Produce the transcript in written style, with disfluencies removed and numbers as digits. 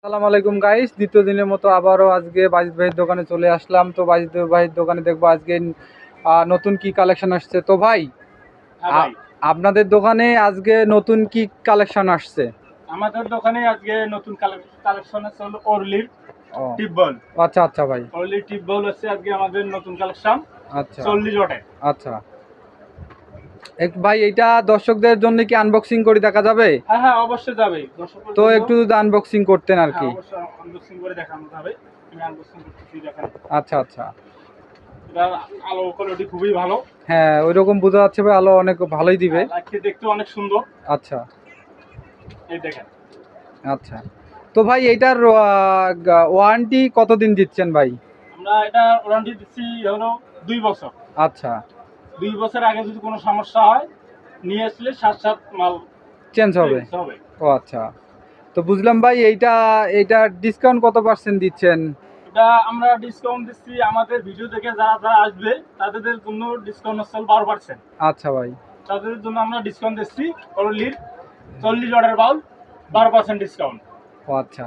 আসসালামু আলাইকুম গাইস, দ্বিতীয় দিনের মতো আবারও আজকে বাজিত ভাইয়ের দোকানে চলে আসলাম। তো বাজিত ভাইয়ের দোকানে দেখবো আজকে নতুন কি কালেকশন আসছে। তো ভাই, হ্যাঁ ভাই, আপনাদের দোকানে আজকে নতুন কি কালেকশন আসছে? আমাদের দোকানে আজকে নতুন কালেকশন আছে হলো অরলির ও টিপ বল। আচ্ছা আচ্ছা ভাই। অরলির টিপ বল হচ্ছে আজকে আমাদের নতুন কালেকশন আচ্ছা 40 ওয়াটের। আচ্ছা, একটু ভাই এইটা দর্শকদের জন্য কি আনবক্সিং করে দেখা যাবে? হ্যাঁ হ্যাঁ, অবশ্যই যাবে দর্শকের তো জন্য। একটু যদি আনবক্সিং করতেন আর হ্যাঁ কি। অবশ্যই আনবক্সিং করে দেখানো যাবে। আমি আনবক্সিং করতেছি, দেখেন। আচ্ছা আচ্ছা, এটার আলো কোয়ালিটি খুবই ভালো। হ্যাঁ ওই রকম বোঝা যাচ্ছে ভাই, আলো অনেক ভালোই দিবে। হ্যাঁ, লাইটটি দেখতে অনেক সুন্দর। আচ্ছা এই দেখেন, আচ্ছা, তো ভাই এইটার ওয়ারেন্টি কতদিন দিচ্ছেন ভাই? আমরা এটা ওয়ারেন্টি দিচ্ছি হলো 2 বছর। আচ্ছা, 2 বছর আগে যদি কোনো সমস্যা হয়, নিয়ে আসলে সাত সাত মাল চেঞ্জ হবে। চেঞ্জ হবে। ও আচ্ছা, তো বুঝলাম ভাই। এইটা ডিসকাউন্ট কত পার্সেন্ট দিচ্ছেন? এটা আমরা ডিসকাউন্ট দিচ্ছি, আমাদের ভিডিও দেখে যারা যারা আসবে তাদের জন্য ডিসকাউন্ট হচ্ছে 12%। আচ্ছা ভাই। তাদের জন্য আমরা ডিসকাউন্ট দিচ্ছি অনলি 40 অর্ডার বাউল 12% ডিসকাউন্ট। ও আচ্ছা,